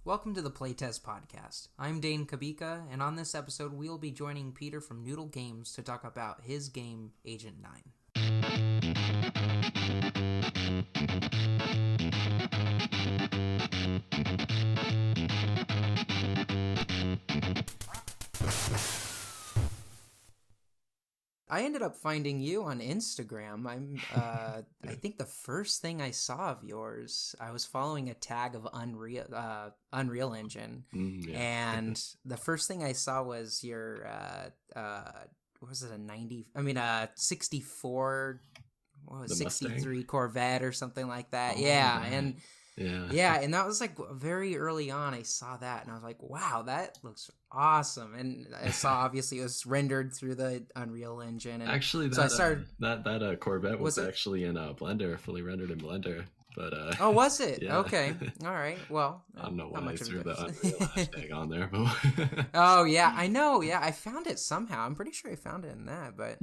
Welcome to the Playtest podcast. I'm Dane Kabika, and on this episode, we'll be joining Peter from Noodle Games to talk about his game, Agent 9. I ended up finding you on Instagram. I think the first thing I saw of yours, I was following a tag of Unreal Engine, Yeah. and the first thing I saw was your what was it, a 90? I mean, a 64. What was The 63 Mustang? Corvette or something like that? Oh, Yeah, that. and Yeah. yeah, and that was like very early on. I saw that and I was like, wow, that looks awesome. And I saw obviously it was rendered through the Unreal Engine, and Actually, so I started. that Corvette Was was it? actually in Blender, fully rendered in Blender. But Oh, was it? yeah. Okay, all right. Well, I don't know not why I much of threw a the Unreal difference. hashtag on there, but Oh yeah, I know. Yeah, I found it somehow. I'm pretty sure I found it in that, but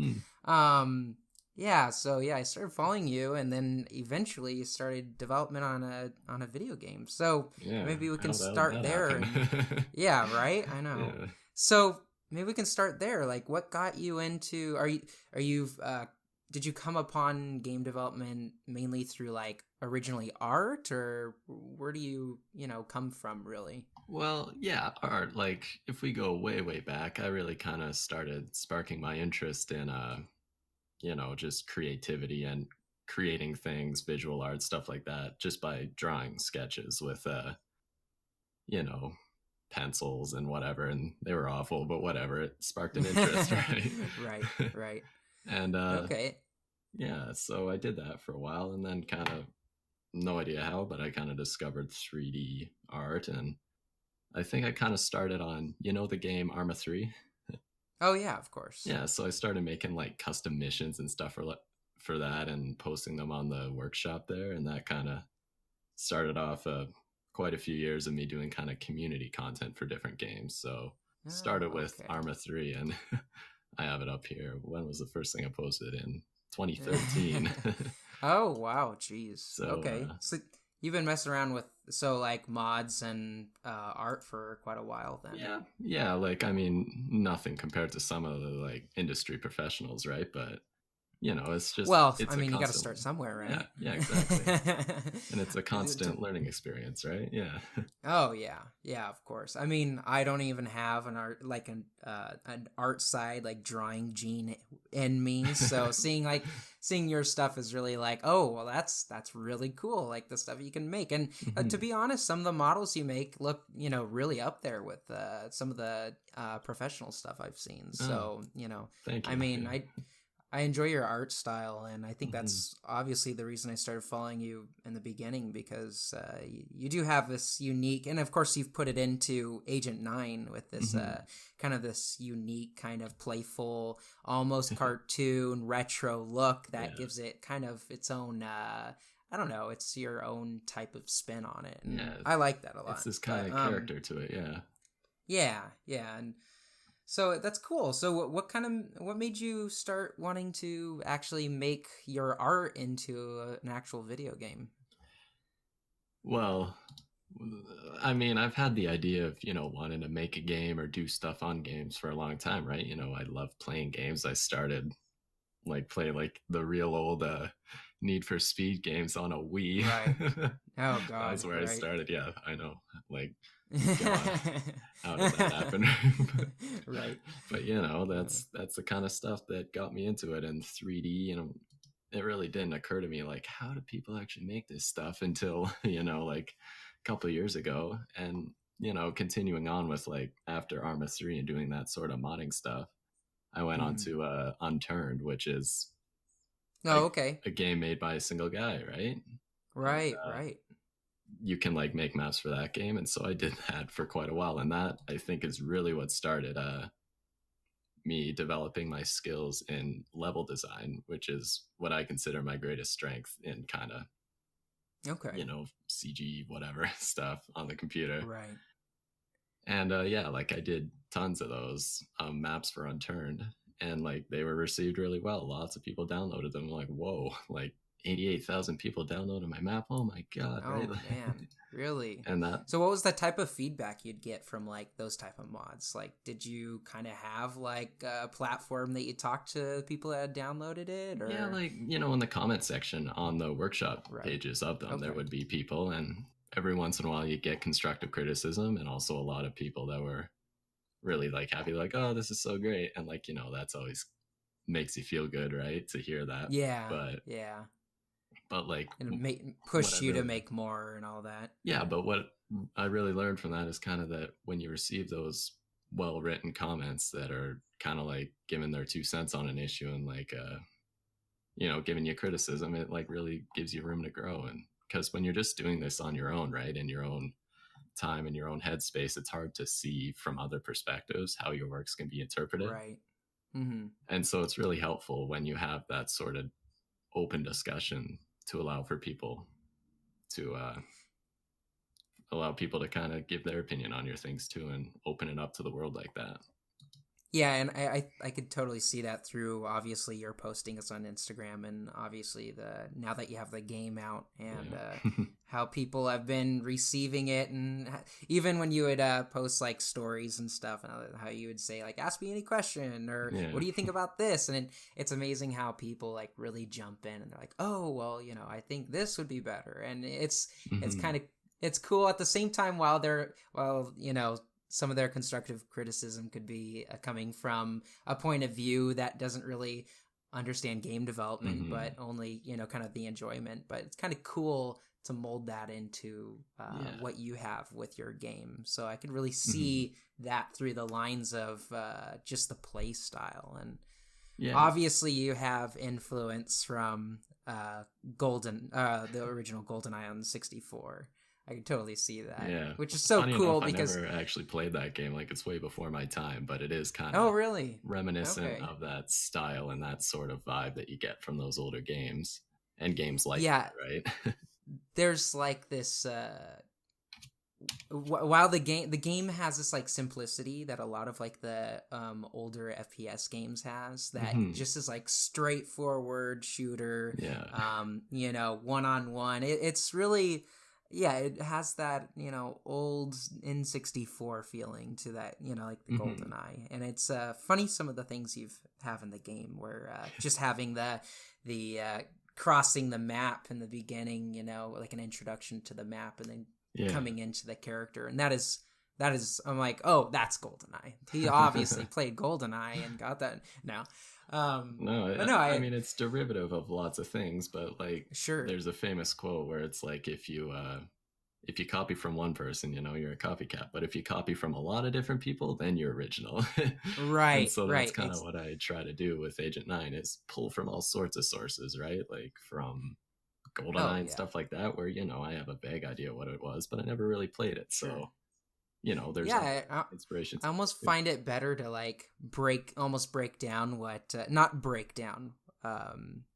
yeah. So yeah, I started following you, and then eventually you started development on a video game. So yeah, maybe we can how the hell did start that there. And happen? yeah, right. I know. Yeah. So maybe we can start there. Like, what got you into? Are you did you come upon game development mainly through like originally art, or where do you come from really? Well, yeah, art. Like, if we go way, way back, I really kind of started sparking my interest in just creativity and creating things, visual art, stuff like that, just by drawing sketches with you know, pencils and whatever, and they were awful, but whatever. It sparked an interest, right? Right, right. And Okay. yeah, so I did that for a while, and then kind of no idea how, but I kind of discovered 3D art, and I think I kind of started on the game Arma 3. Oh yeah, of course. Yeah, so I started making like custom missions and stuff for that, and posting them on the workshop there, and that kind of started off quite a few years of me doing kind of community content for different games. So started Oh, with okay. Arma 3, and I have it up here. When was the first thing I posted? In 2013. Oh wow, jeez. So Okay. So you've been messing around with like mods and art for quite a while then. yeah, like, I mean, nothing compared to some of the like industry professionals, right? But Well, I it's a mean, you got to start constant. somewhere, right? Yeah, exactly. And it's a constant learning experience, right? Yeah. Oh yeah, yeah, of course. I mean, I don't even have an art side like drawing gene in me. So seeing your stuff is really like, oh well, that's really cool. Like the stuff you can make, and to be honest, some of the models you make look really up there with some of the professional stuff I've seen. Oh, So thank I you. mean, Yeah. I enjoy your art style, and I think Hmm. that's obviously the reason I started following you in the beginning because you do have this unique, and of course you've put it into Agent 9 with this Hmm. kind of this unique, kind of playful, almost cartoon retro look that Yeah. gives it kind of its own. I don't know. It's your own type of spin on it, and Yeah. I like that a It's lot. this kind But of character to it. Yeah. yeah, yeah, and so that's cool. So what made you start wanting to actually make your art into an actual video game? Well, I mean, I've had the idea of, wanting to make a game or do stuff on games for a long time, right? I love playing games. I started like playing like the real old Need for Speed games on a Right. Wii. Oh That's God, where I right. started. Yeah, I know. Like, God, how did that happen? Right. But that's the kind of stuff that got me into it, in 3D. It really didn't occur to me like, how do people actually make this stuff until like a couple of years ago. And continuing on with like after Arma 3 and doing that sort of modding stuff, I went on Mhm. to Unturned, which is Oh, okay. a game made by a single guy, right? And Right, right. you can like make maps for that game, and so I did that for quite a while, and that I think is really what started me developing my skills in level design, which is what I consider my greatest strength in kind of Okay. CG whatever stuff on the computer. Right. And yeah, like I did tons of those maps for Unturned, and like they were received really well. Lots of people downloaded them. Like, whoa, like 88,000 people downloaded my map. Oh my god, right? Oh man, really? And that, So what was the type of feedback you'd get from like those type of mods? Like did you kind of have like a platform that you talked to people that had downloaded it yeah, or like, in the comment section on the workshop right. pages of them, there Okay. would be people, and every once in a while you get constructive criticism, and also a lot of people that were really like happy, like, oh, this is so great. And like, that's always makes you feel good, right? To hear that. Yeah. But, Yeah. like, And what I push you to really, make more and all that. yeah, but what I really learned from that is kind of that when you receive those well written comments that are kind of like giving their 2 cents on an issue, and like, giving you criticism, it like really gives you room to grow. And because when you're just doing this on your own, right, in your own time, in your own headspace, it's hard to see from other perspectives how your works can be interpreted. Right. Mm-hmm. And so it's really helpful when you have that sort of open discussion to to uh, allow people to kind of give their opinion on your things too, and open it up to the world like that. Yeah, and I could totally see that through obviously your posting us on Instagram, and obviously the now that you have the game out, and Yeah. how people have been receiving it, and even when you would post like stories and stuff, and how you would say like ask me any question or Yeah. what do you think about this, and it's amazing how people like really jump in and they're like, oh well, I think this would be better, and it's Mhm. kind of it's cool at the same time while some of their constructive criticism could be coming from a point of view that doesn't really understand game development, but Mhm. only kind of the enjoyment. But it's kind of cool to mold that into Yeah. what you have with your game. So I could really Mhm. see that through the lines of just the play style. And Yeah. obviously you have influence from the original GoldenEye on 64. I can totally see that, Yeah. which is so Funny enough, cool I because never actually played that game. Like, it's way before my time, but it is kind oh, of really? reminiscent Okay. of that style and that sort of vibe that you get from those older games and games like Yeah, that, right? there's like this while the game has this like simplicity that a lot of like the older FPS games has, that Hmm. just is like straightforward shooter, Yeah. one on one. It's really, yeah, it has that old N64 feeling to that, like the Hmm. GoldenEye. And it's funny some of the things you've have in the game where just having the crossing the map in the beginning, like an introduction to the map, and then Yeah. coming into the character, and that is I'm like, oh, that's GoldenEye. He obviously played GoldenEye and got that now. No, But no, I I mean, it's derivative of lots of things, but like, sure. there's a famous quote where it's like, if you copy from one person, you're a copycat. But if you copy from a lot of different people, then you're original. And Right, so that's right. kind of what I try to do with Agent 9, is pull from all sorts of sources, right? Like from Oh GoldenEye and yeah, stuff like that, where, I have a vague idea what it was, but I never really played it. sure. So, there's Yeah, other inspirations I in almost there too. find it better to like break down what not break down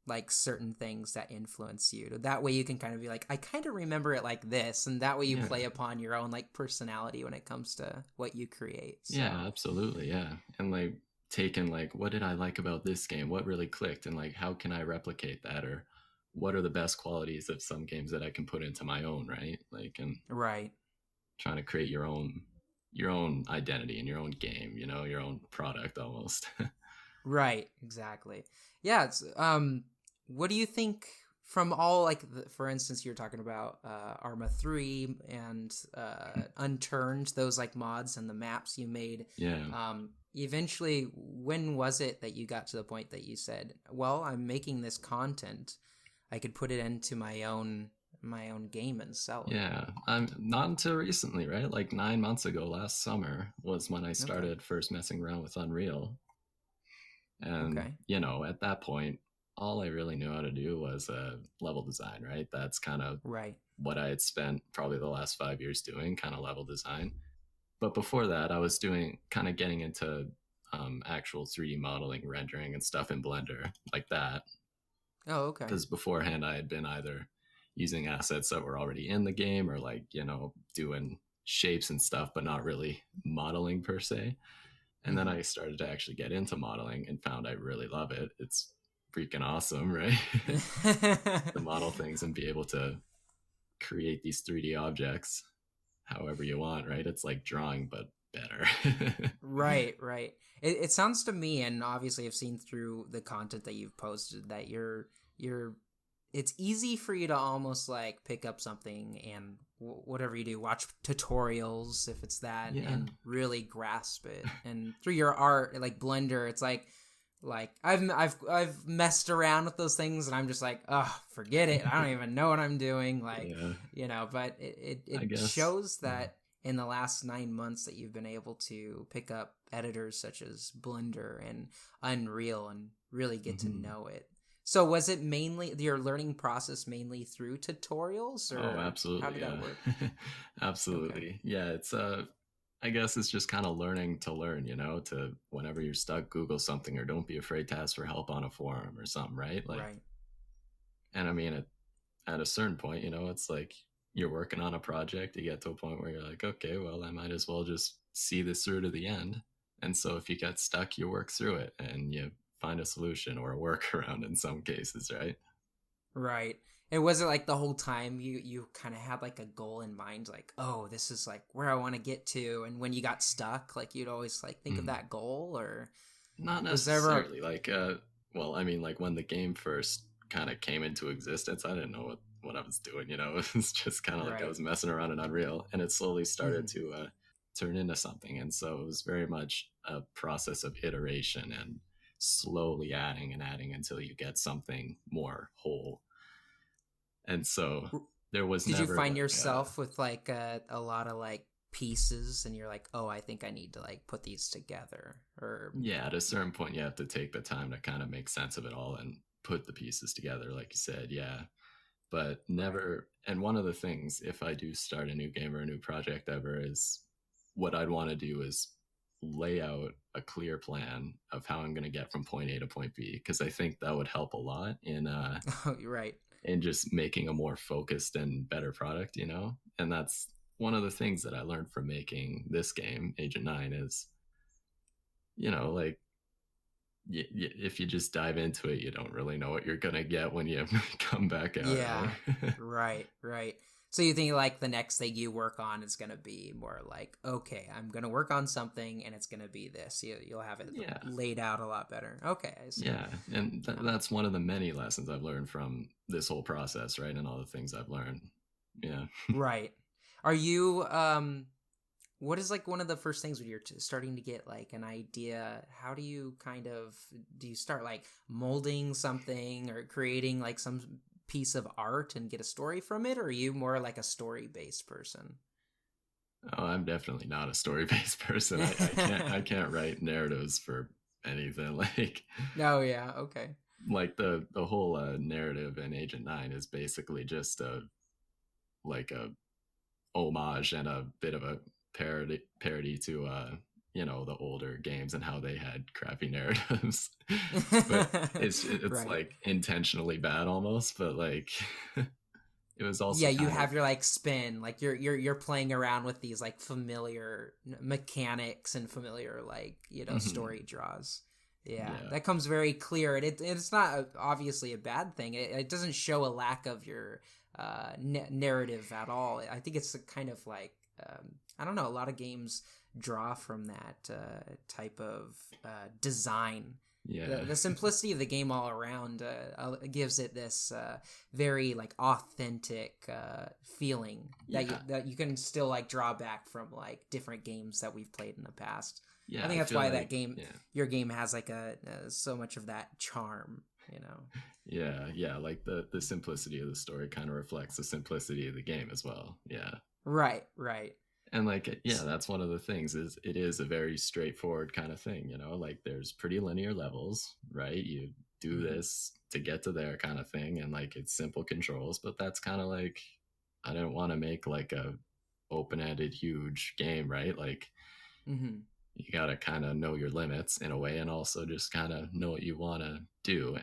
like certain things that influence you. That way you can kind of be like, I kind of remember it like this, and that way you Yeah. play upon your own like personality when it comes to what you create. Yeah, So absolutely. Yeah. And like taking like, what did I like about this game? What really clicked? And like, how can I replicate that? Or what are the best qualities of some games that I can put into my own, right? Like, and right. trying to create your own identity in your own game, your own product almost. Right, exactly. Yeah, it's what do you think from all like for instance you're talking about Arma 3 and Unturned, those like mods and the maps you made. Yeah. Eventually when was it that you got to the point that you said, "Well, I'm making this content. I could put it into my own game and sell it." Yeah. I'm not until recently, right? Like 9 months ago, last summer was when I Okay. started first messing around with Unreal. And, Okay. at that point, all I really knew how to do was level design, right? That's kind of Right. what I had spent probably the last 5 years doing, kind of level design. But before that, I was doing kind of getting into actual 3D modeling, rendering, and stuff in Blender like that. Oh, okay. Because beforehand, I had been either using assets that were already in the game, or like, doing shapes and stuff, but not really modeling per se. And then Mhm. I started to actually get into modeling and found I really love it. It's freaking awesome, right? To model things and be able to create these 3D objects however you want, right? It's like drawing, but better. Right, right. It sounds to me, and obviously I've seen through the content that you've posted, that you're it's easy for you to almost like pick up something and whatever you do, watch tutorials if it's that, Yeah. and really grasp it. And through your art, like Blender, it's like I've messed around with those things, and I'm just like, oh, forget it. I don't even know what I'm doing. Like, Yeah. but it I guess. shows Yeah. that in the last 9 months that you've been able to pick up editors such as Blender and Unreal and really get to Mhm. know it. So was it mainly your learning process mainly through tutorials, Oh, or how absolutely. did that Yeah. work? Okay. Absolutely. Yeah. I guess it's just kind of learning to learn, to whenever you're stuck, Google something or don't be afraid to ask for help on a forum or something, right? Like, Right. and I mean, at a certain point, it's like you're working on a project, you get to a point where you're like, okay, well, I might as well just see this through to the end. And so if you get stuck, you work through it and you find a solution or a workaround in some cases, right? Right. And was it like the whole time you kind of had like a goal in mind, like, oh, this is like where I want to get to, and when you got stuck, like you'd always like think of Mm. that goal, or Not was there ever necessarily. Like, well, I mean, like when the game first kind of came into existence, I didn't know what I was doing. It was just kind of like I right? was messing around in Unreal, and it slowly started Hmm. to turn into something. And so it was very much a process of iteration and slowly adding and adding until you get something more whole. And so there was Did you never find like, yourself with like a lot of like pieces, and you're like, oh, I think I need to like put these together, or yeah, at a certain point, you have to take the time to kind of make sense of it all and put the pieces together, like you said. Yeah, but right? never. And one of the things, if I do start a new game or a new project ever, is what I'd want to do is lay out a clear plan of how I'm going to get from point A to point B, because I think that would help a lot Oh, you're right. in just making a more focused and better product, And that's one of the things that I learned from making this game, Agent Nine, is like if you just dive into it, you don't really know what you're gonna get when you come back out, Yeah, right? right, right. So you think like the next thing you work on is gonna be more like, okay, I'm gonna work on something, and it's gonna be this. You'll have it Yeah, laid out a lot better. Okay, I see. yeah, and that's one of the many lessons I've learned from this whole process, right? And all the things I've learned. Yeah. Right. Are you what is like one of the first things when you're starting to get like an idea? How do you kind of do you start like molding something or creating like some piece of art and get a story from it, or are you more like a story based person? Oh, I'm definitely not a story-based person. I can't write narratives for anything. No, yeah, okay. Like the whole narrative in Agent Nine is basically just a homage and a bit of a parody to the older games and how they had crappy narratives. But it's Right. like intentionally bad almost, but like it was also Yeah, you kind of have your like spin, like you're playing around with these like familiar mechanics and familiar like mhm, story draws. Yeah, yeah, that comes very clear, and it's not obviously a bad thing. It doesn't show a lack of your narrative at all. I think it's a kind of like I don't know. A lot of games draw from that type of design. yeah, The simplicity of the game all around gives it this very like authentic feeling yeah, that you can still like draw back from like different games that we've played in the past. I yeah. think I that's feel why that like game, yeah, your game, has like a so much of that charm. yeah, yeah. Like the simplicity of the story kind of reflects the simplicity of the game as well. Yeah. Right, right. And like yeah, that's one of the things is it is a very straightforward kind of thing, like there's pretty linear levels, right? You do Mm-hmm. this to get to there kind of thing, and like it's simple controls, but that's kind of like I didn't want to make like a open-ended huge game, right? Like Mm-hmm. you got to kind of know your limits in a way and also just kind of know what you want to do.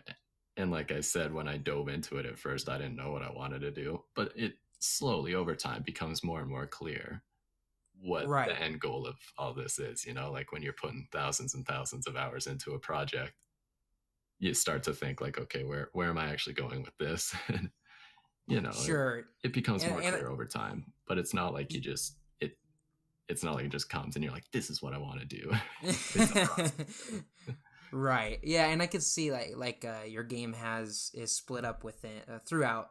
And like I said, when I dove into it at first, I didn't know what I wanted to do, but it slowly over time becomes more and more clear what the Right. end goal of all this is, like when you're putting thousands and thousands of hours into a project, you start to think like, okay, where am I actually going with this? And you know, Sure. it becomes more And clear over time. But it's not like it's not like it just comes and you're like, this is what I want to do. It's a process. Right. Yeah, and I could see your game is split up within throughout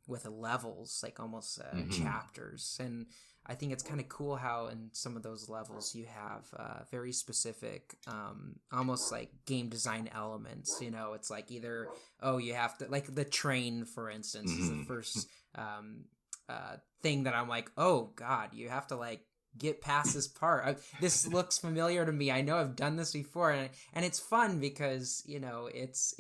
with levels, like almost Mm-hmm. chapters. And I think it's kind of cool how in some of those levels you have very specific almost like game design elements, you know, it's like either you have to like the train for instance is the Mm-hmm. first thing that I'm like, "Oh god, you have to like get past this part. This looks familiar to me. I know I've done this before, and it's fun because you know it's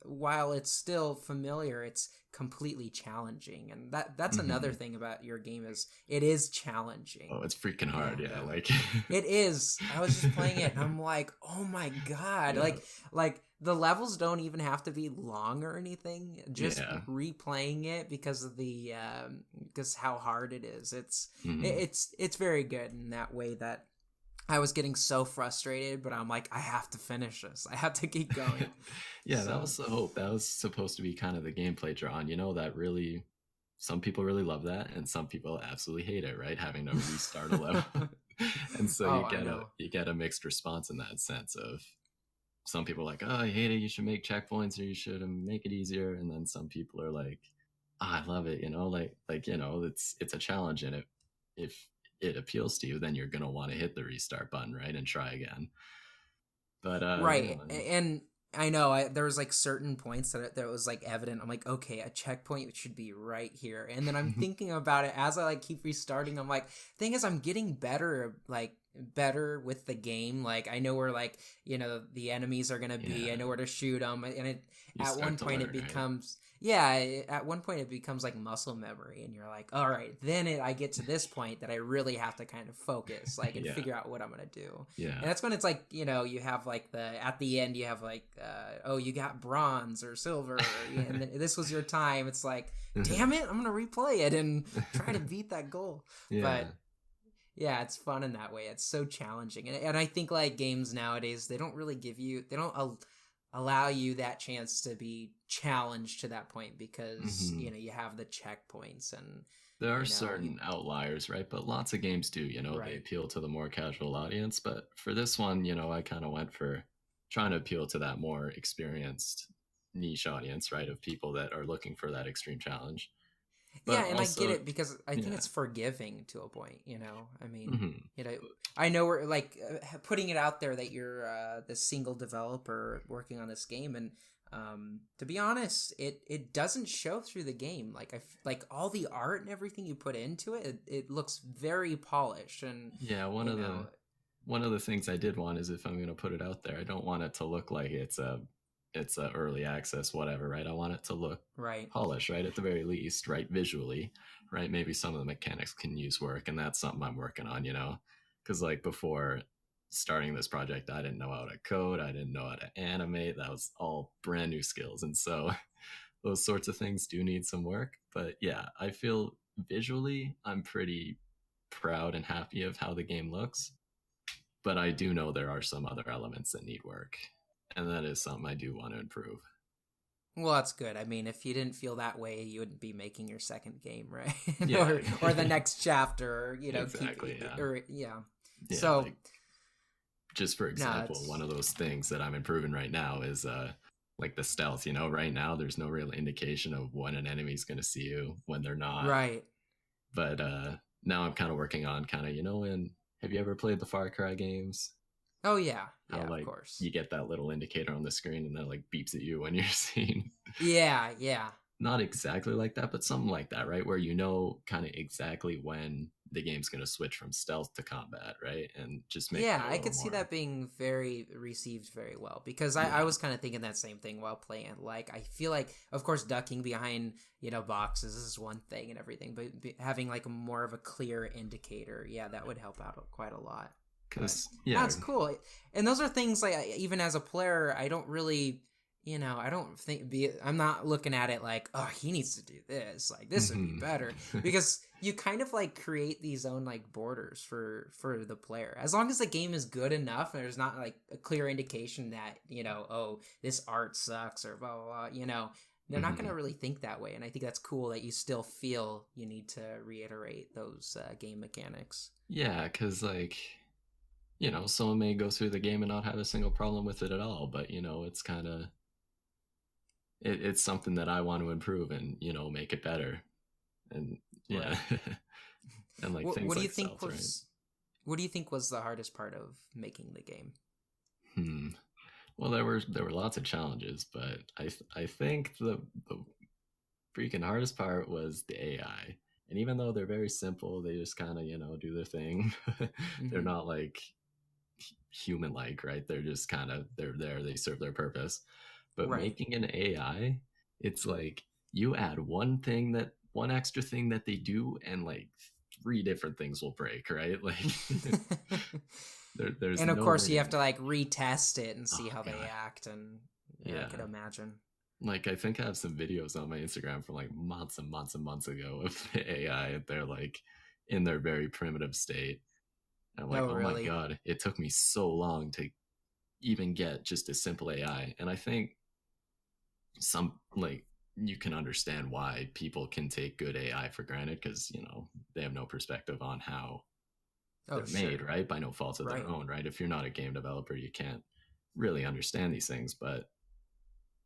while it's still familiar, it's completely challenging, and that's another Mm-hmm. thing about your game is it is Oh, challenging, it's freaking hard. and Yeah. Like, it is. I was just playing it, and I'm like, oh my god, yeah. like the levels don't even have to be long or anything. Just Yeah. replaying it because of the because how hard it is. Mm-hmm. It's very good in that way that I was getting so frustrated, but I'm like, I have to finish this. I have to keep going. Yeah, that So was the hope. That was supposed to be kind of the gameplay drawn. You know, that really, some people really love that, and some people absolutely hate it, right? Having to restart a level. And so oh, I know. you get a mixed response in that sense of some people are like, oh, I hate it, you should make checkpoints or you should make it easier. And then some people are like, oh, I love it, you know, like, you know, it's a challenge, and if it appeals to you, then you're gonna want to hit the restart button, right? And try again. But yeah, Right. And I know there was like certain points that was like evident. I'm like, okay, a checkpoint should be right here. And then I'm thinking about it as I like keep restarting. I'm like, thing is, I'm getting better, like better with the game. Like I know where like you know the enemies are gonna be. I yeah, know where to shoot them. And it you at one start to point it learn, right? becomes yeah. At one point it becomes like muscle memory, and you're like, all right. Then I get to this point that I really have to kind of focus, like, and Yeah, figure out what I'm gonna do. yeah. And that's when it's like, you know, you have like at the end, you have like, oh, you got bronze or silver, and this was your time. It's like, damn it, I'm going to replay it and try to beat that goal. Yeah. But yeah, it's fun in that way. It's so challenging. And I think like games nowadays, they don't really they don't allow you that chance to be challenged to that point because, Hmm. you know, you have the checkpoints and, There are you know, certain outliers, right? But lots of games do, you know, they right. appeal to the more casual audience. But for this one, you know, I kind of went for trying to appeal to that more experienced niche audience, right? Of people that are looking for that extreme challenge. But Yeah, and I get also, it because I think yeah. it's forgiving to a point, you know. I mean, Hmm. you know, I know we're like putting it out there that you're the single developer working on this game, and to be honest, it doesn't show through the game. Like like all the art and everything you put into it, it looks very polished, and Yeah, you know, one of the things I did want is if I'm going to put it out there, I don't want it to look like it's a early access whatever, right? I want it to look right. polished, right? At the very least, right? Visually, right? Maybe some of the mechanics can use work, and that's something I'm working on, you know? Because like before starting this project, I didn't know how to code, I didn't know how to animate. That was all brand new skills, and so those sorts of things do need some work. But yeah, I feel visually, I'm pretty proud and happy of how the game looks, but I do know there are some other elements that need work, and that is something I do want to improve. Well, that's good. I mean, if you didn't feel that way, you wouldn't be making your second game, right? Yeah, or the next chapter, or, you know, keep exactly. Yeah, or yeah. yeah. So Like just for no, example, it's one of those things that I'm improving right now is like the stealth. You know, right now there's no real indication of when an enemy's going to see you, when they're not. right. But now I'm kind of working on kind of, you know, in have you ever played the Far Cry games? Oh yeah, How yeah, of like course. you get that little indicator on the screen and that like beeps at you when you're seen. Yeah, yeah, Not exactly like that, but something like that, right? Where you know kind of exactly when the game's going to switch from stealth to combat, right? And just make yeah. it a I little could see more. that being very received very well because I Yeah. was kind of thinking that same thing while playing. Like I feel like, of course, ducking behind boxes is one thing and everything, but having like more of a clear indicator, yeah, that would help out quite a lot. But Because, yeah. that's cool. And those are things like even as a player, I don't really. I don't think I'm not looking at it like, oh, he needs to do this. Like this would be better, because you kind of like create these own like borders for the player. As long as the game is good enough and there's not like a clear indication that, oh, this art sucks or blah blah blah, they're not going to really think that way. And I think that's cool that you still feel you need to reiterate those game mechanics. Yeah, because like, someone may go through the game and not have a single problem with it at all, but it's kind of it's something that I want to improve and make it better, and yeah, Right. and like What, things what do you like think stealth, right? was what do you think was the hardest part of making the game? Hmm. Well, there were lots of challenges, but I think the freaking hardest part was the AI. And even though they're very simple, they just kind of do their thing. They're Mm-hmm. not like human like, right? They're just kind of they're there, they serve their purpose. But Right. making an AI, it's like you add one extra thing that they do, and like three different things will break, right? Like there's And of no course, you have winning. to like retest it and see Oh how they god. act, and yeah, I Yeah. could imagine. Like I think I have some videos on my Instagram from like months and months and months ago of the AI, and they're like in their very primitive state. And I'm like, Oh, oh my really? god, it took me so long to even get just a simple AI. And I think some like you can understand why people can take good AI for granted, because they have no perspective on how Oh, they're made, sure. right? By no fault of their Right. own, right? If you're not a game developer, you can't really understand these things. But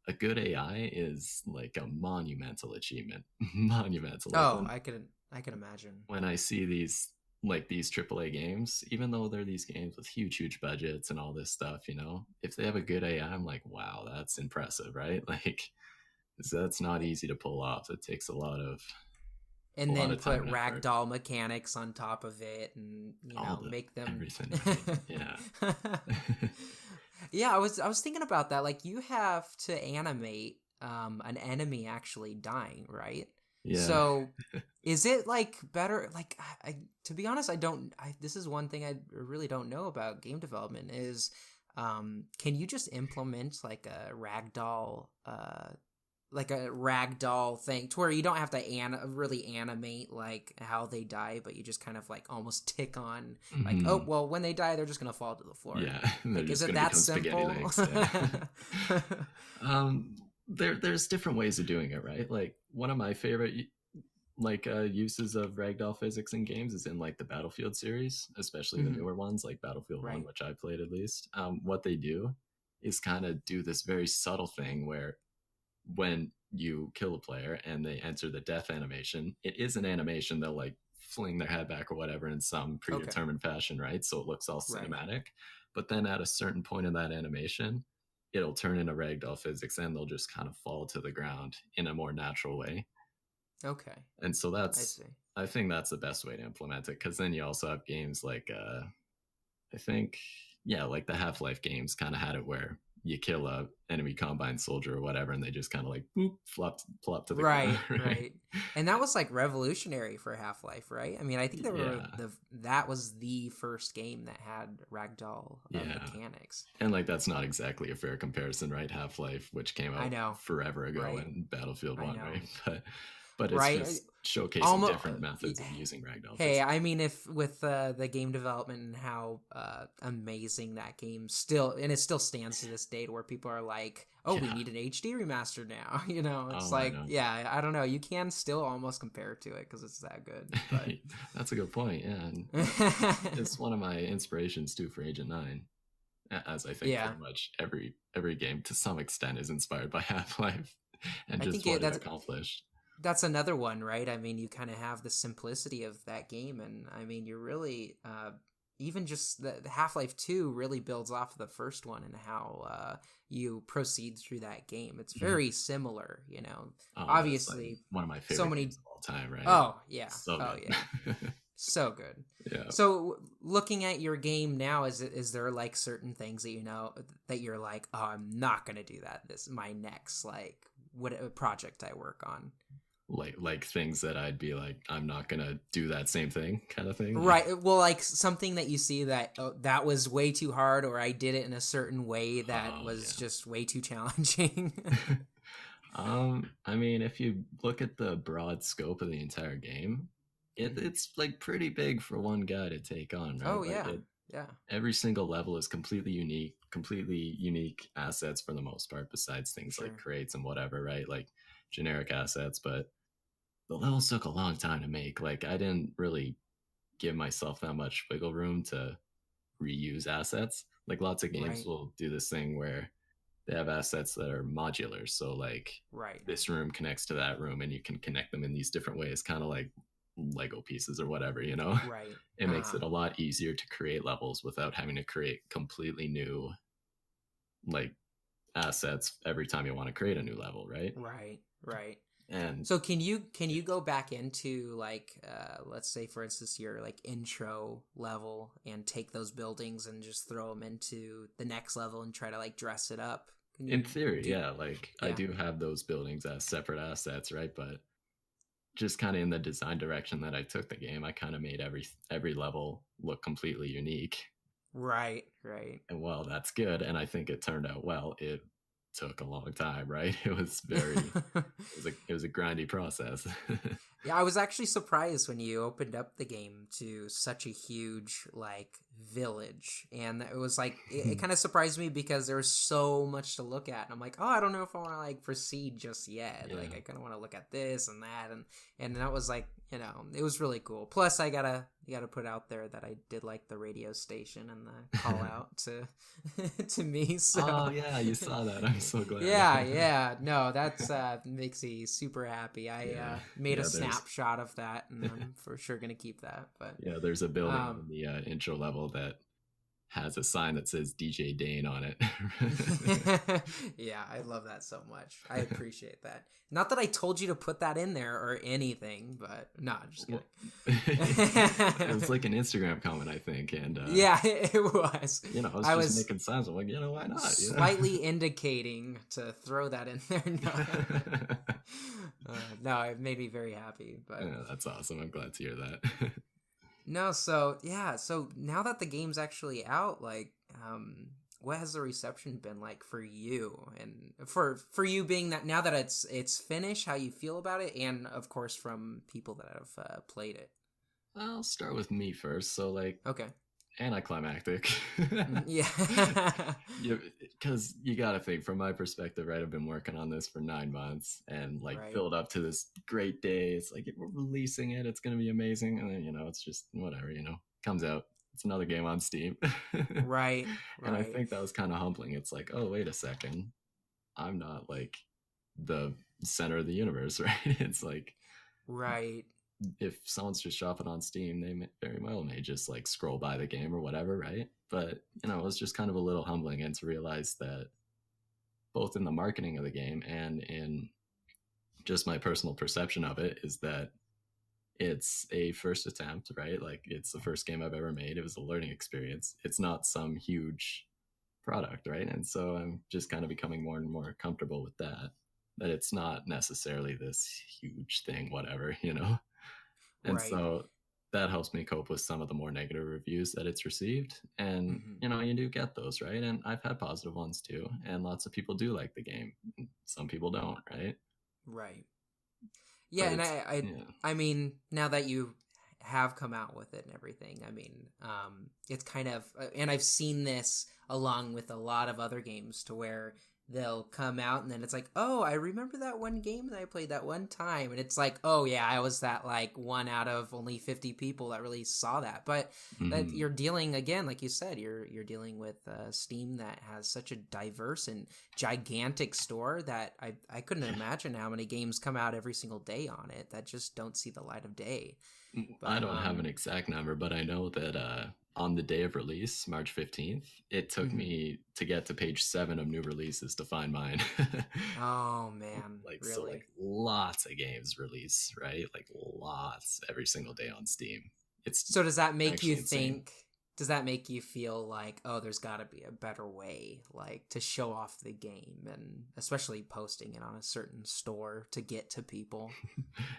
a good AI is like a monumental achievement. Monumental. Like Oh, when I can imagine. I see these AAA games, even though they're these games with huge budgets and all this stuff, if they have a good AI, I'm like, wow, that's impressive, right? Like that's not easy to pull off. It takes a And lot then of put time and effort. ragdoll mechanics on top of it, and All the make them. everything, right? Yeah. Yeah, I was thinking about that. Like, you have to animate an enemy actually dying, right? Yeah. So is it like better? Like, to be honest, I don't. This is one thing I really don't know about game development is, can you just implement like a ragdoll thing to where you don't have to really animate like how they die, but you just kind of like almost tick on like, oh Hmm. well, when they die, they're just gonna fall to the floor. Yeah. They're Like, is just it gonna that become spaghetti simple? legs. Yeah. There's different ways of doing it, right? Like one of my favorite uses of ragdoll physics in games is in like the Battlefield series, especially the Mhm. newer ones like Battlefield 1, Right. which I played at least. What they do is kind of do this very subtle thing where when you kill a player and they enter the death animation, it is an animation. They'll like fling their head back or whatever in some Okay. predetermined fashion, right? So it looks all Right. cinematic. But then at a certain point in that animation, it'll turn into ragdoll physics and they'll just kind of fall to the ground in a more natural way. Okay. And so I see. I think that's the best way to implement it, because then you also have games like I think, yeah, like the Half-Life games kind of had it where you kill a enemy combine soldier or whatever, and they just kind of like boop, flop to the ground, Right, right? right. And that was like revolutionary for Half-Life, right? I mean, I think Yeah, that was the first game that had ragdoll yeah. mechanics. And like that's not exactly a fair comparison, right? Half-Life, which came I out know, forever ago, right? and Battlefield I 1, know, right? But it's right? just showcasing Almost. different methods of using ragdoll Hey, physics. I mean, if with the game development and how amazing that game it still stands to this date, where people are like, "Oh, we Yeah. need an HD remaster now." It's Oh, I like, know. yeah, I don't know. You can still almost compare to it because it's that good, but That's a good point. Yeah, and it's one of my inspirations too for Agent 9, as I think yeah, pretty much every game to some extent is inspired by Half-Life and I just think what it accomplished. that's another one, right? I mean, you kind of have the simplicity of that game, and I mean, you're really even just the Half-Life 2 really builds off of the first one and how you proceed through that game. It's Mhm. very similar. Oh, it's like Obviously, one of my so favorite many. games of all time, right? Oh yeah, So oh yeah, good. so good. Yeah. So, looking at your game now, is there like certain things that that you're like, oh, I'm not gonna do that. This my next like what project I work on. like things that I'd be like, I'm not gonna do that same thing, kind of thing. Right. Well, like something that you see that that was way too hard, or I did it in a certain way that Oh was yeah. just way too challenging. I mean, if you look at the broad scope of the entire game, Mhm. it's like pretty big for one guy to take on, right? Oh Like yeah, it, yeah, every single level is completely unique assets for the most part, besides things like sure. crates and whatever, right? Like generic assets. But the levels took a long time to make. Like I didn't really give myself that much wiggle room to reuse assets. Like lots of games Right, will do this thing where they have assets that are modular. So like right, this room connects to that room and you can connect them in these different ways, kind of like Lego pieces or whatever, you know? right. It makes Uh-huh. it a lot easier to create levels without having to create completely new like assets every time you want to create a new level, right? Right, right. And So can you go back into like let's say for instance your like intro level and take those buildings and just throw them into the next level and try to like dress it up? Can in you theory, do yeah, like I yeah. do have those buildings as separate assets, right? But just kind of in the design direction that I took the game, I kind of made every level look completely unique. Right, right. And well, that's good, and I think it turned out well. It took a long time, right? It was very it was a grindy process. Yeah, I was actually surprised when you opened up the game to such a huge like village, and it was like it kind of surprised me because there was so much to look at, and I'm like, oh, I don't know if I want to like proceed just yet. Like, Yeah. I kind of want to look at this and that, and that was like, it was really cool. Plus, I gotta put out there that I did like the radio station and the call out to to me. Oh So yeah, you saw that. I'm so glad. yeah, yeah. No, that's makes me super happy. I Yeah. made a Yeah, there's snapshot of that, and I'm for sure gonna keep that. But yeah, there's a building um, in the intro level that has a sign that says DJ Dane on it. yeah, I love that so much. I appreciate that. Not that I told you to put that in there or anything, but no, I'm just Well, it was kidding. like an Instagram comment, I think, and Yeah, it was. you know, I was I just was making signs. I'm like, you know, why not? You know. slightly indicating to throw that in there. No, it made me very happy. But Yeah, that's awesome. I'm glad to hear that. no, so yeah, so now that the game's actually out, like, what has the reception been like for you, and for you being that now that it's finished, how you feel about it, and of course from people that have played it. I'll start with me first. So, like, Okay. anticlimactic. Yeah. you Because you gotta think from my perspective, right? I've been working on this for 9 months and like Right. build up to this great day. It's like we're releasing it, it's gonna be amazing, and then it's just whatever, comes out. It's another game on Steam. Right. And I Right. think that was kind of humbling. It's like, oh, wait a second, I'm not like the center of the universe, right? It's like Right. if someone's just shopping on Steam, they very well may just like scroll by the game or whatever, right? But it was just kind of a little humbling, and to realize that both in the marketing of the game and in just my personal perception of it is that it's a first attempt, right? Like it's the first game I've ever made. It was a learning experience. It's not some huge product, right? And so I'm just kind of becoming more and more comfortable with that it's not necessarily this huge thing, whatever. And Right. so that helps me cope with some of the more negative reviews that it's received. And, Hmm. you do get those, right? And I've had positive ones too. And lots of people do like the game. Some people don't, right? Right. Yeah, But and it's, I yeah. I mean, now that you have come out with it and everything, I mean, it's kind of, and I've seen this along with a lot of other games to where they'll come out and then it's like, oh, I remember that one game that I played that one time, and it's like, oh yeah, I was that like one out of only 50 people that really saw that. But that Mm-hmm. you're dealing again, like you said, you're dealing with Steam that has such a diverse and gigantic store that I couldn't imagine how many games come out every single day on it that just don't see the light of day. I But don't have an exact number, but I know that on the day of release, March 15th, it took mhm. me to get to page 7 of new releases to find mine. Oh man, Like, so, like, really? lots of games release, right? Like, lots every single day on Steam. It's So does that make you actually insane. think? does that make you feel like, oh, there's got to be a better way, like to show off the game, and especially posting it on a certain store to get to people?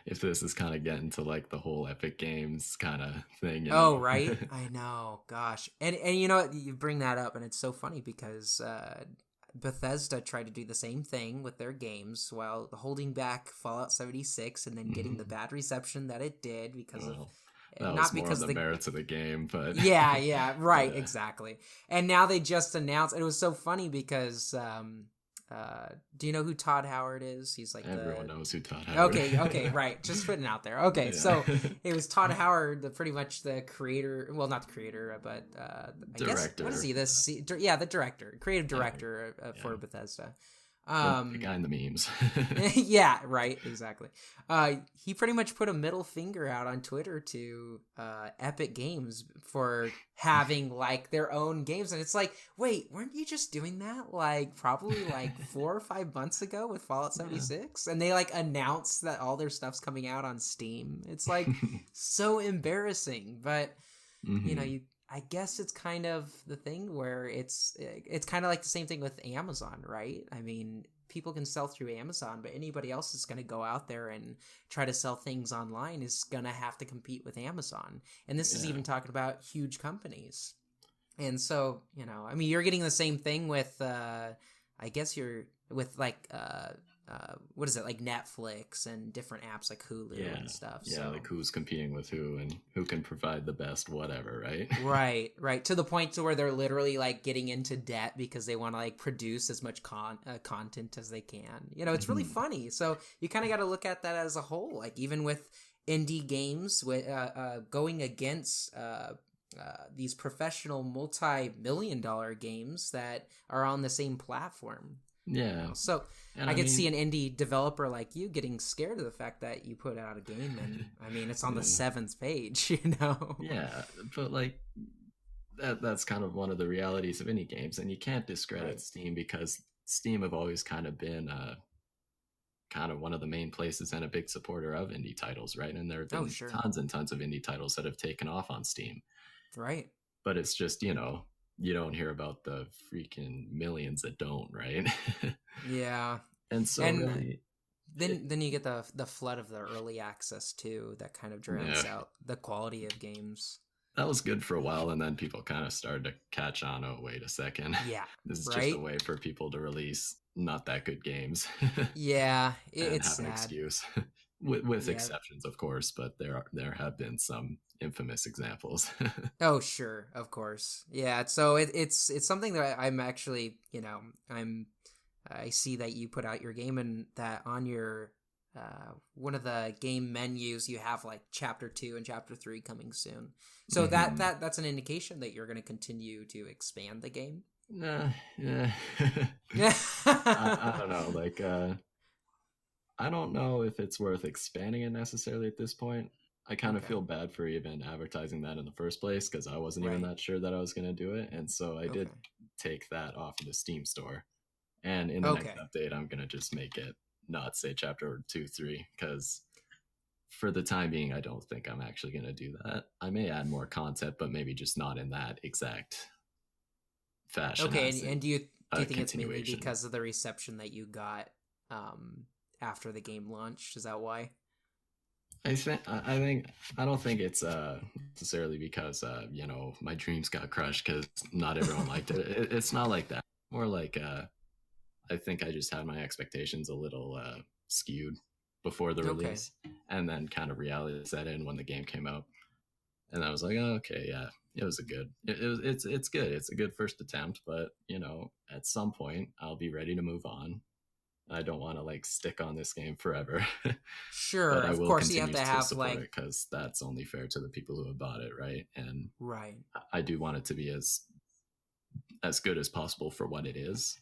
If this is kind of getting to like the whole Epic Games kind of thing, you Oh, know. right. I know. Gosh. And you know what? You bring that up, and it's so funny because Bethesda tried to do the same thing with their games while holding back Fallout 76 and then getting the bad reception that it did because of Well, that was not more of because the the merits of the game, but yeah, right, yeah, exactly. And now they just announced, it was so funny because do you know who Todd Howard is? He's like everyone the knows who Todd Howard. okay, right. Just putting it out there. Okay, Yeah. so it was Todd Howard, pretty much the creator. Well, not the creator, but I guess what is Director. he? Yeah, the director, creative director Yeah. for Bethesda. The guy in the memes. Yeah, right, exactly. He pretty much put a middle finger out on Twitter to Epic Games for having like their own games, and it's like, wait, weren't you just doing that like probably like 4 or 5 months ago with Fallout 76? And they like announced that all their stuff's coming out on Steam. It's like so embarrassing, but you know, I guess it's kind of the thing where it's kind of like the same thing with Amazon, right? I mean, people can sell through Amazon, but anybody else is going to go out there and try to sell things online is going to have to compete with Amazon. And this is even talking about huge companies. And so, you know, I mean, you're getting the same thing with, I guess you're with like, what is it, like Netflix and different apps like Hulu and stuff. Yeah, so. like who's competing with who and who can provide the best whatever, right? Right. To the point to where they're literally like getting into debt because they want to like produce as much content as they can. You know, it's really funny. So you kind of got to look at that as a whole. Like even with indie games, with going against these professional multi-million-dollar games that are on the same platform. Yeah. So And I could see an indie developer like you getting scared of the fact that you put out a game and I mean it's on the 7th page, you know. Yeah, but like that's kind of one of the realities of indie games, and you can't discredit Steam because Steam have always kind of been kind of one of the main places and a big supporter of indie titles, right? And there have been tons and tons of indie titles that have taken off on Steam. Right. But it's just, you know, you don't hear about the freaking millions that don't, right? Yeah. And so really, then you get the flood of the early access too that kind of drowns out the quality of games. That was good for a while, and then people kind of started to catch on. Oh, wait a second. Yeah. This is just a way for people to release not that good games. Yeah, it's sad. An excuse. with exceptions, of course, but there have been some infamous examples. Oh, sure, of course. Yeah, so it's something that I'm actually, you know, I see that you put out your game and that on your one of the game menus you have like chapter 2 and chapter 3 coming soon. So that's an indication that you're going to continue to expand the game. Yeah. I don't know. Like, I don't know if it's worth expanding it necessarily at this point. I kind of feel bad for even advertising that in the first place because I wasn't even that sure that I was going to do it. And so I did take that off of the Steam store. And in the next update, I'm going to just make it not say chapter 2, 3, because for the time being, I don't think I'm actually going to do that. I may add more content, but maybe just not in that exact fashion. Okay, and do you think it's mainly because of the reception that you got after the game launched? Is that why? I don't think it's necessarily because you know, my dreams got crushed because not everyone liked it. It's not like that. More like I think I just had my expectations a little skewed before the release, and then kind of reality set in when the game came out, and I was like, oh, okay, yeah, it was it's good. It's a good first attempt, but you know, at some point I'll be ready to move on. I don't want to like stick on this game forever. Sure, but I of will course you have to have support like it because that's only fair to the people who have bought it, right? And right. I do want it to be as good as possible for what it is,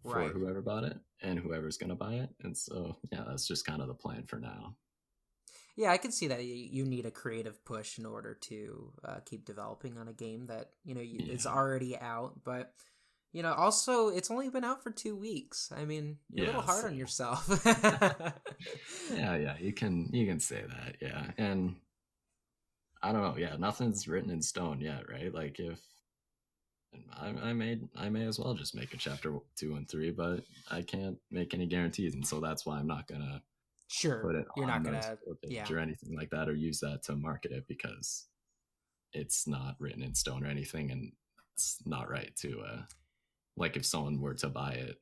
for whoever bought it and whoever's going to buy it. And so, yeah, that's just kind of the plan for now. Yeah, I can see that you need a creative push in order to keep developing on a game that, you know, it's already out. But, you know, also, it's only been out for 2 weeks. I mean, you're a little hard on yourself. yeah, you can say that, yeah. And I don't know. Yeah, nothing's written in stone yet, right? Like if I may as well just make a chapter 2 and 3, but I can't make any guarantees, and so that's why I'm not gonna Sure, put it you're on not the gonna. store page Yeah, or anything like that, or use that to market it because it's not written in stone or anything, and it's not right to like if someone were to buy it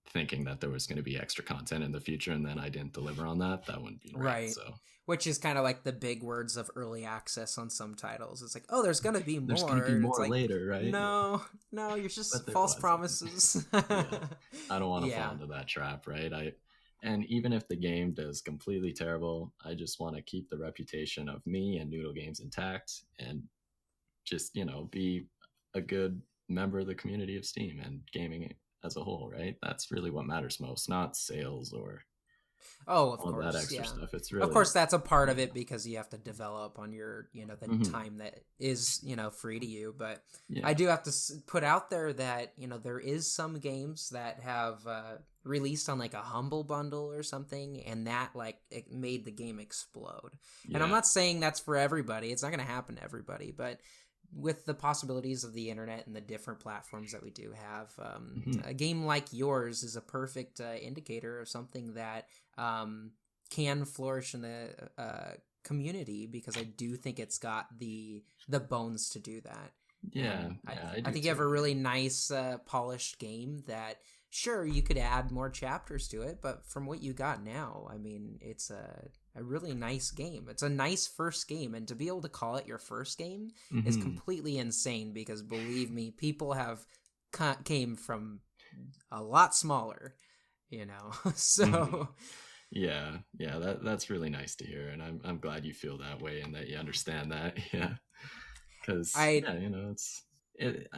thinking that there was going to be extra content in the future and then I didn't deliver on that, that wouldn't be right. right. So Which is kind of like the big words of early access on some titles. It's like, oh, there's gonna be there's going to more. be And it's more like, later, right? Yeah. no, no, you're But just there false wasn't. promises. Yeah. I don't want to fall Yeah, into that trap, right? And even if the game does completely terrible, I just want to keep the reputation of me and Noodle Games intact and just, be a good member of the community of Steam and gaming as a whole, right? That's really what matters most, not sales or oh, of all of that course, extra yeah. stuff. It's Of really, course, that's a part of yeah. it because you have to develop on your, the Hmm. time that is, free to you. But I Yeah. do have to put out there that, there is some games that have released on like a humble bundle or something, and that like it made the game explode. And I'm Yeah. not saying that's for everybody. It's not going to happen to everybody, but with the possibilities of the internet and the different platforms that we do have, Hmm. a game like yours is a perfect indicator of something that can flourish in the community, because I do think it's got the bones to do that. Yeah. And Yeah. I I do think you have a too. really nice polished game that, sure, you could add more chapters to it, but from what you got now, I mean, it's a really nice game. It's a nice first game, and to be able to call it your first game is Hmm. completely insane, because believe me, people have came from a lot smaller, Hmm. so Yeah. Yeah. That's really nice to hear. And I'm glad you feel that way and that you understand that. Yeah. Because, I yeah, it,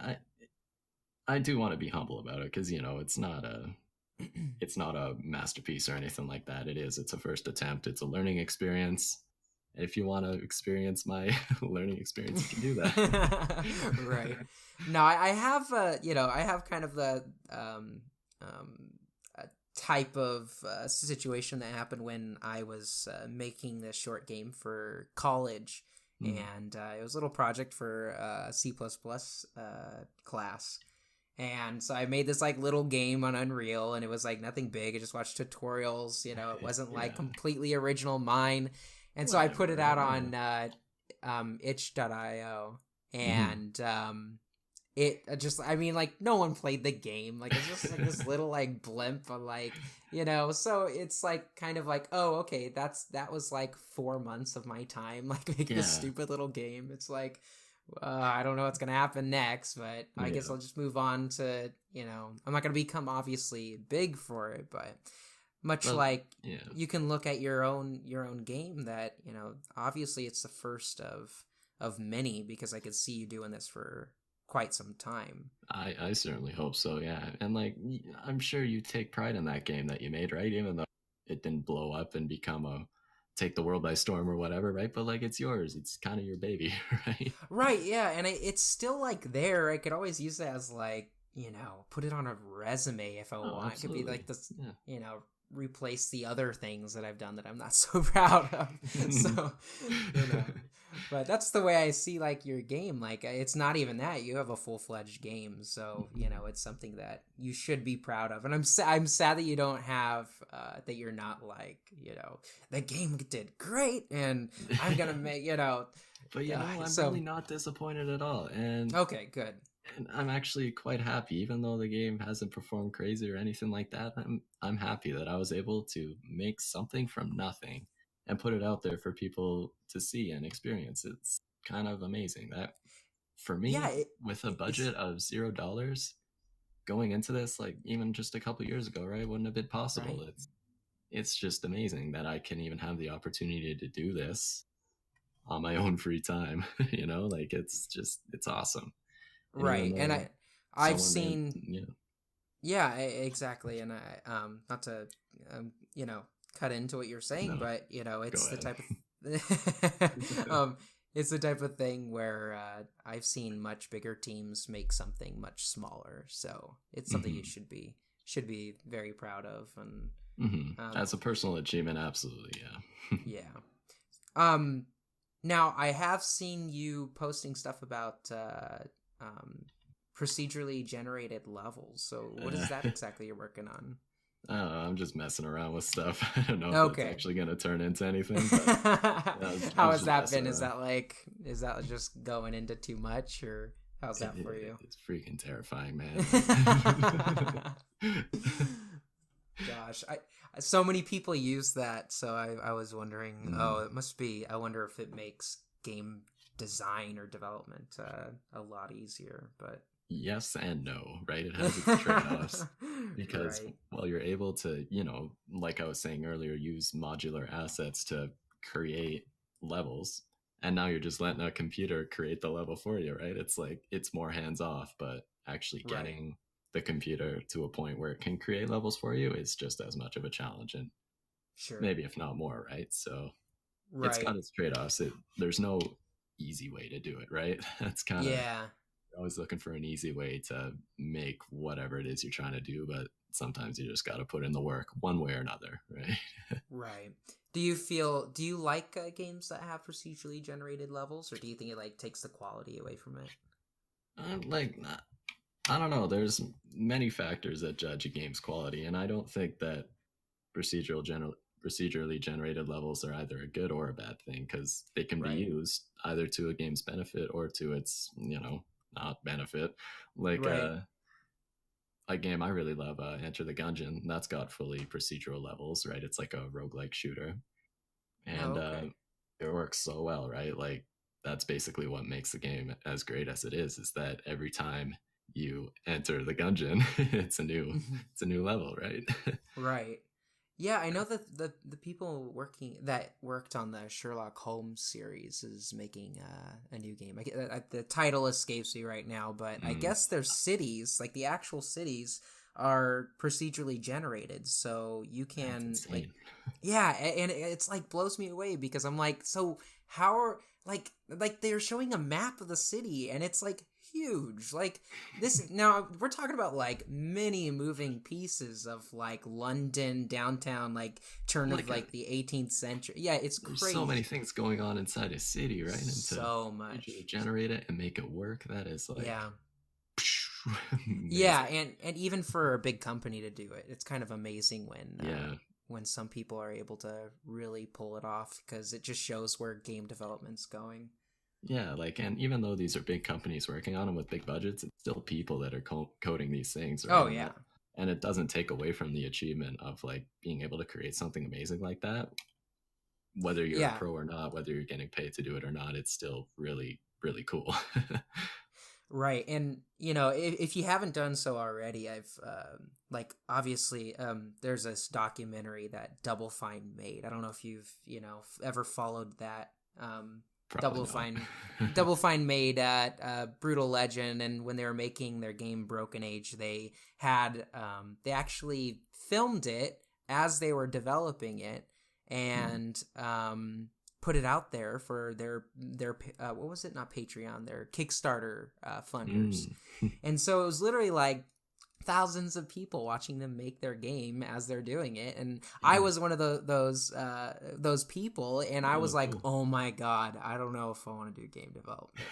I do want to be humble about it because, it's not a masterpiece or anything like that. It's a first attempt. It's a learning experience. If you want to experience my learning experience, you can do that. right. No, I have I have kind of the um type of situation that happened when I was making this short game for college, Mm. and it was a little project for C++ class. And so I made this like little game on Unreal, and it was like nothing big. I just watched tutorials. It wasn't like Yeah, completely original mine. And so I put whatever, it right? out Yeah. on itch.io, Mm-hmm. and it just, I mean, like, no one played the game. Like, it's just like this little like blimp of like, so it's like kind of like, oh, okay, that was like 4 months of my time like making this Yeah, stupid little game. It's like, I don't know what's gonna happen next, but I guess yeah. I'll just move on to, I'm not gonna become obviously big for it, but much But like yeah, you can look at your own game that, obviously it's the first of many, because I could see you doing this for quite some time. I certainly hope so. Yeah, and like I'm sure you take pride in that game that you made, right? Even though it didn't blow up and become a take the world by storm or whatever, right? But like it's yours. It's kind of your baby, right? Right, yeah, and it's still like there. I could always use it as like, put it on a resume if I Oh, want. It could be like absolutely. this, Yeah. replace the other things that I've done that I'm not so proud of. So, you know, but that's the way I see like your game. Like, it's not even that you have a full-fledged game, so it's something that you should be proud of. And I'm sad that you don't have that you're not like, the game did great, and I'm gonna make, But I'm so really not disappointed at all, okay, good. and I'm actually quite happy, even though the game hasn't performed crazy or anything like that. I'm happy that I was able to make something from nothing and put it out there for people to see and experience. It's kind of amazing that for Yeah, me, with a it's budget of $0 going into this, like even just a couple years ago, right, wouldn't have been possible. right. It's just amazing that I can even have the opportunity to do this on my own free time. Like it's awesome. And even Right. And though I've someone may, seen, yeah, exactly. And I not to you know cut into what you're saying, no, but go it's the ahead. type of it's the type of thing where I've seen much bigger teams make something much smaller. So it's something you Hmm. should be very proud of. And Hmm. um As a personal achievement, absolutely, yeah. yeah. Um Now, I have seen you posting stuff about um, procedurally generated levels. So, what is that exactly you're working on? I don't know, I'm just messing around with stuff. I don't know if that's Okay. actually going to turn into anything, but I How was has just that messing been? around. Is that just going into too much, or how's that for you? It's freaking terrifying, man. Like, Gosh, I so many people use that, so I was wondering. Oh, mm, it must be. I wonder if it makes game design or development a lot easier. But yes and no, right? It has its trade-offs because right, while you're able to, like I was saying earlier, use modular assets to create levels, and now you're just letting a computer create the level for you, right? It's like it's more hands off, but actually right, getting the computer to a point where it can create levels for you is just as much of a challenge, and sure, maybe if not more, right? So it's right, got its trade-offs. There's no easy way to do it, right? That's kind of yeah. always looking for an easy way to make whatever it is you're trying to do, but sometimes you just got to put in the work one way or another, right? Right. Do you like games that have procedurally generated levels, or do you think it like takes the quality away from it? Like, I don't know. There's many factors that judge a game's quality, and I don't think that procedurally generated levels are either a good or a bad thing because they can be Right. used either to a game's benefit or to its, not benefit. Like Right. a game I really love, Enter the Gungeon. That's got fully procedural levels, right? It's like a roguelike shooter, Oh, and okay. it works so well, right? Like that's basically what makes the game as great as it is that every time you enter the gungeon, it's a new level, right? Right. Yeah, I know that the people working that worked on the Sherlock Holmes series is making a new game. The title escapes me right now, but I Mm, guess their cities, like the actual cities, are procedurally generated, so you that's can like, insane. yeah, and it's like blows me away because I'm like, so how are like they're showing a map of the city and it's like huge, like this now we're talking about like many moving pieces of like London downtown, like turn of Like like the 18th century. Yeah, it's there's so many crazy. things going on inside a city, right? And to So digitally much. generate it and make it work, that is like Yeah. Yeah, amazing. and even for a big company to do it, it's kind of amazing Yeah. when some people are able to really pull it off because it just shows where game development's going. Yeah, like, and even though these are big companies working on them with big budgets, it's still people that are coding these things, right? Oh yeah. And it doesn't take away from the achievement of like being able to create something amazing like that. Whether you're a Yeah. pro or not, whether you're getting paid to do it or not, it's still really, really cool. Right. And, if you haven't done so already, I've, like, obviously, there's this documentary that Double Fine made. I don't know if you've, ever followed that. Probably Double not. Fine, Double Fine made Brutal Legend, and when they were making their game Broken Age, they actually filmed it as they were developing it, Hmm. and put it out there for their what was it, not Patreon, their Kickstarter funders. Mm. And so it was literally like thousands of people watching them make their game as they're doing it, and I Yeah. was one of those people, and I was Oh, like, cool. oh my god, I don't know if I want to do game development.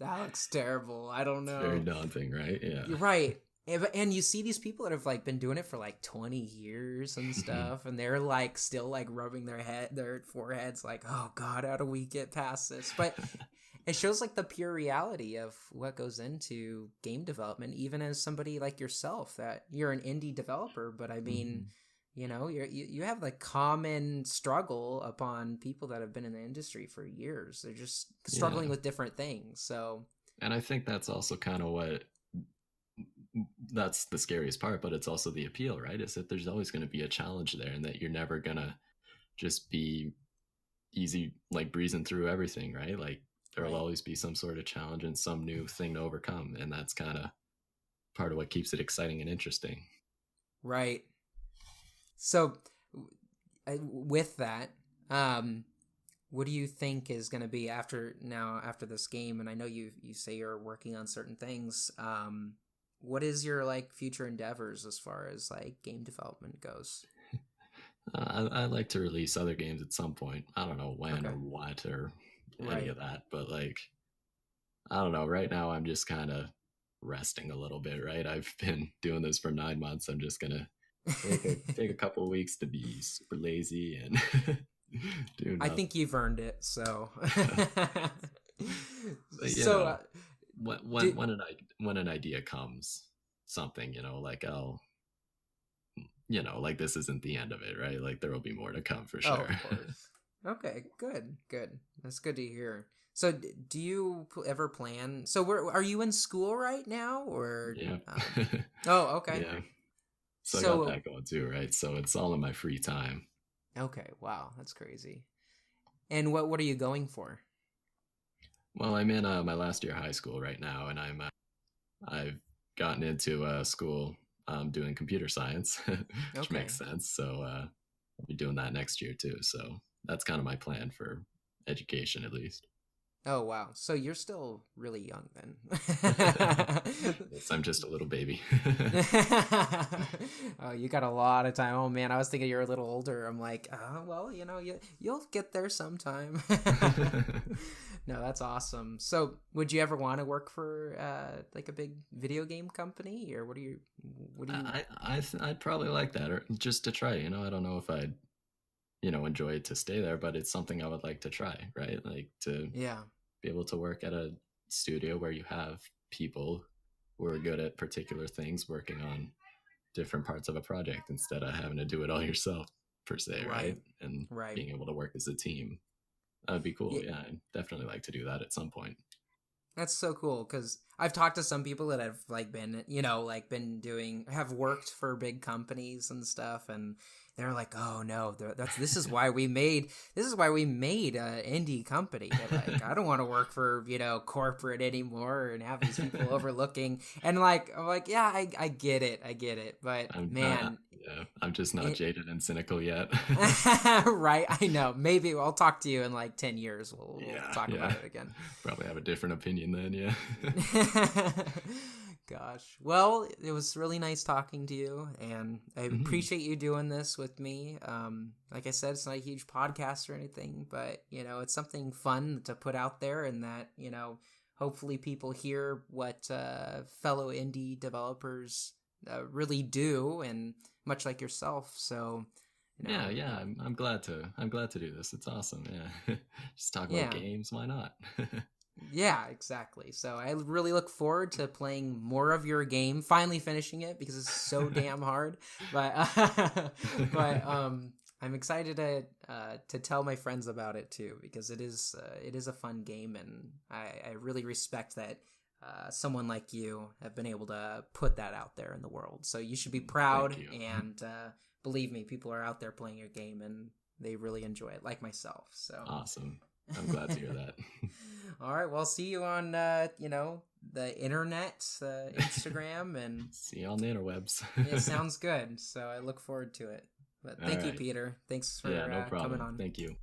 That looks terrible. I don't It's very know. daunting, right? Yeah. You're right. And you see these people that have like been doing it for like 20 years and stuff, and they're like still like rubbing their foreheads like, oh god, how do we get past this? But it shows like the pure reality of what goes into game development, even as somebody like yourself, that you're an indie developer, but I mean, Mhm. you have the common struggle upon people that have been in the industry for years. They're just struggling Yeah. with different things. So And I think that's also kind of what that's the scariest part, but it's also the appeal, right? Is that there's always going to be a challenge there and that you're never going to just be easy, like breezing through everything, right? Like there'll right, always be some sort of challenge and some new thing to overcome. And that's kind of part of what keeps it exciting and interesting. right. So with that, um, what do you think is going to be after this game? And I know you say you're working on certain things. What is your like future endeavors as far as like game development goes? I like to release other games at some point. I don't know when Okay. or what or any Right. of that. But like, I don't know. Right now, I'm just kind of resting a little bit. Right, I've been doing this for 9 months. I'm just gonna take a couple of weeks to be super lazy and do I nothing. think you've earned it. So, But you so know, when do, when when an when an idea comes, something, like I'll, like this isn't the end of it, right? Like there will be more to come for oh, sure. of course. Okay, good, good. That's good to hear. So, do you ever plan? So, where are you in school right now, or? Yeah. Oh, okay. Yeah. So I got So, that going too, right? So it's all in my free time. okay, wow, that's crazy. And what are you going for? Well, I'm in my last year of high school right now, and I've gotten into school doing computer science, which makes Okay. sense. So I'll be doing that next year too. So that's kind of my plan for education, at least. Oh, wow. So you're still really young Yes, then. I'm just a little baby. Oh, you got a lot of time. Oh man, I was thinking you're a little older. I'm like, well, you'll get there sometime. No, that's awesome. So, would you ever want to work for like a big video game company, or what do you? I'd probably like that, or just to try. I don't know if I'd enjoy it to stay there, but it's something I would like to try, right? Like to Yeah, be able to work at a studio where you have people who are good at particular things working on different parts of a project instead of having to do it all yourself per se, right? right, And right. being able to work as a team. That would be cool. Yeah, Yeah, I'd definitely like to do that at some point. that's so cool because I've talked to some people that have like been, like been doing, have worked for big companies and stuff, and they're like, "Oh no, this is why we made an indie company. Like, I don't want to work for corporate anymore and have these people overlooking." And like, I'm like, yeah, I get it, but man, yeah, I'm just not it, jaded and cynical yet. right? I know. Maybe I'll talk to you in like 10 years. We'll Yeah, talk yeah. about it again. Probably have a different opinion then, yeah. Gosh. Well, it was really nice talking to you, and I Mhm. appreciate you doing this with me. Like I said, it's not a huge podcast or anything, but it's something fun to put out there, and that hopefully people hear what fellow indie developers really do, and much like yourself. So, Yeah, yeah, I'm glad to do this. It's awesome. Yeah. Just talk about yeah. games, why not? Yeah, exactly. So I really look forward to playing more of your game, finally finishing it because it's so damn hard. But I'm excited to tell my friends about it too because it is a fun game, and I really respect that someone like you have been able to put that out there in the world. So you should be proud, Thank you. and believe me, people are out there playing your game and they really enjoy it, like myself. So. Awesome. I'm glad to hear that. All right. Well, see you on, the internet, Instagram, and See you on the interwebs. it sounds good. So I look forward to it. But All thank you, right. Peter. Thanks Yeah, for no coming problem. on. Thank you.